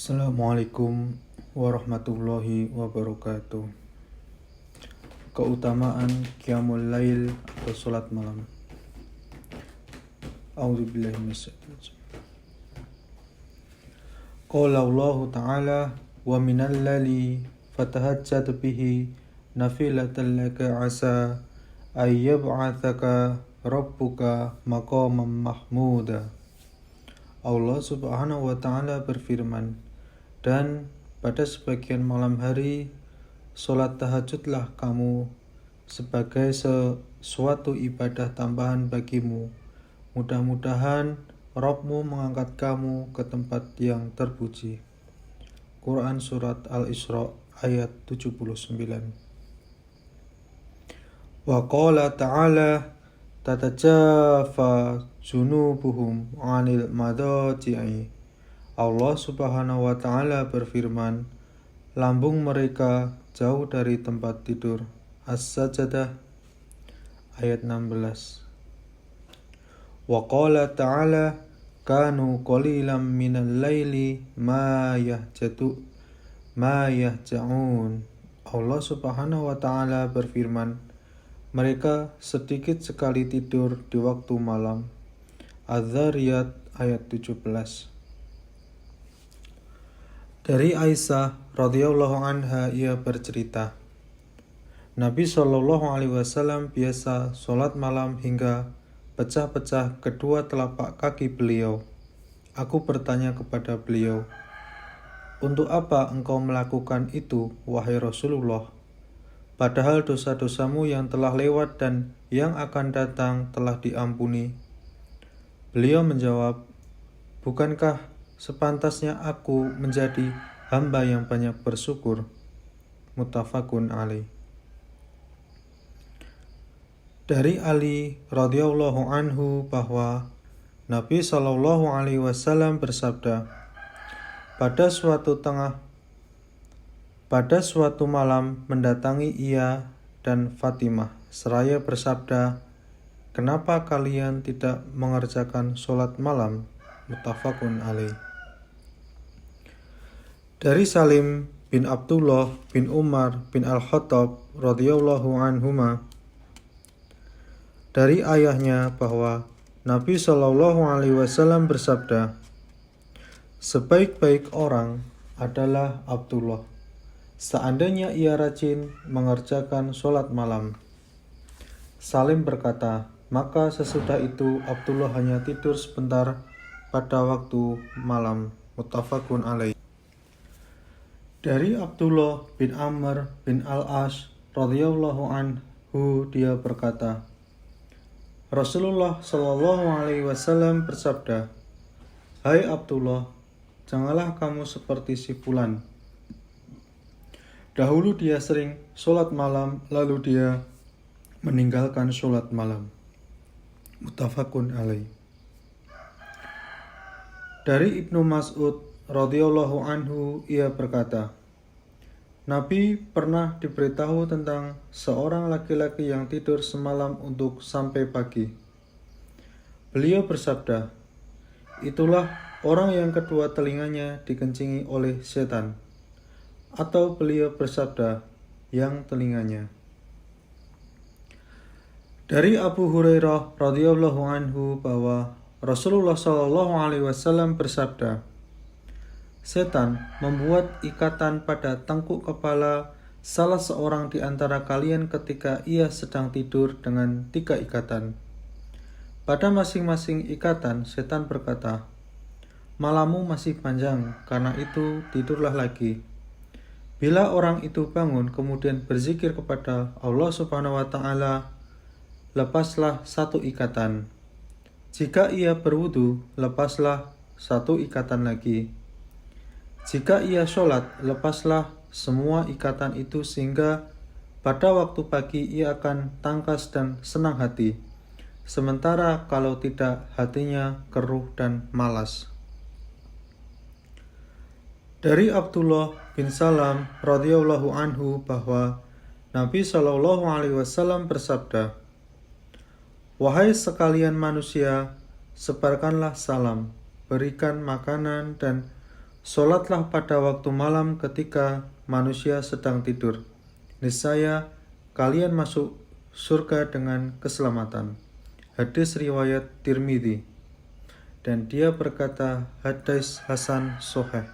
Assalamualaikum warahmatullahi wabarakatuh. Keutamaan Qiyamul Lail atau salat malam. A'udzubillahi minasyaitonir rajim. Qala Allah Ta'ala wa minal laili fatahajjat bihi nafilatan laka asa ay yab'atsaka rabbuka maqaman mahmuda. Allah Subhanahu wa Ta'ala berfirman, dan pada sebagian malam hari sholat tahajudlah kamu sebagai sesuatu ibadah tambahan bagimu. Mudah-mudahan Rabbmu mengangkat kamu ke tempat yang terpuji. Quran Surat Al-Isra ayat 79. Wa qala ta'ala tatajafa junubuhum 'anil madaji'i. Allah Subhanahu wa Ta'ala berfirman, lambung mereka jauh dari tempat tidur. As-Sajdah ayat 16. Wa qala ta'ala kanu qalilan minal laili ma yahja'un. Allah Subhanahu wa Ta'ala berfirman, mereka sedikit sekali tidur di waktu malam. Az-Zariyat ayat 17. Dari Aisyah radhiyallahu anha, ia bercerita, Nabi SAW biasa sholat malam hingga pecah-pecah kedua telapak kaki beliau. Aku bertanya kepada beliau, untuk apa engkau melakukan itu, wahai Rasulullah? Padahal dosa-dosamu yang telah lewat dan yang akan datang telah diampuni. Beliau menjawab, bukankah sepantasnya aku menjadi hamba yang banyak bersyukur? Muttafaqun alaih. Dari Ali radhiyallahu anhu bahwa Nabi SAW bersabda, pada suatu malam mendatangi ia dan Fatimah seraya bersabda, kenapa kalian tidak mengerjakan sholat malam? Muttafaqun alaih. Dari Salim bin Abdullah bin Umar bin Al-Khattab radhiyallahu anhuma, dari ayahnya bahwa Nabi SAW bersabda, sebaik-baik orang adalah Abdullah, seandainya ia rajin mengerjakan sholat malam. Salim berkata, maka sesudah itu Abdullah hanya tidur sebentar pada waktu malam. Muttafaqun alaih. Dari Abdullah bin Amr bin Al-As radhiyallahu anhu, dia berkata, Rasulullah SAW bersabda, hai Abdullah, janganlah kamu seperti si fulan. Dahulu dia sering sholat malam, lalu dia meninggalkan sholat malam. Muttafaqun alaih. Dari Ibnu Mas'ud radhiyallahu anhu, ia berkata, Nabi pernah diberitahu tentang seorang laki-laki yang tidur semalam untuk sampai pagi. Beliau bersabda, itulah orang yang kedua telinganya dikencingi oleh setan. Atau beliau bersabda, yang telinganya. Dari Abu Hurairah radhiyallahu anhu bahwa Rasulullah SAW bersabda, setan membuat ikatan pada tengkuk kepala salah seorang di antara kalian ketika ia sedang tidur dengan 3 ikatan. Pada masing-masing ikatan, setan berkata, malammu masih panjang, karena itu tidurlah lagi. Bila orang itu bangun kemudian berzikir kepada Allah Subhanahu wa Ta'ala, lepaslah 1 ikatan. Jika ia berwudu, lepaslah 1 ikatan lagi. Jika ia sholat, lepaslah semua ikatan itu sehingga pada waktu pagi ia akan tangkas dan senang hati. Sementara kalau tidak, hatinya keruh dan malas. Dari Abdullah bin Salam radhiyallahu anhu bahwa Nabi SAW bersabda, wahai sekalian manusia, sebarkanlah salam, berikan makanan dan Solatlah pada waktu malam ketika manusia sedang tidur. Niscaya kalian masuk surga dengan keselamatan. Hadis riwayat Tirmidzi. Dan dia berkata, hadis Hasan Sahih.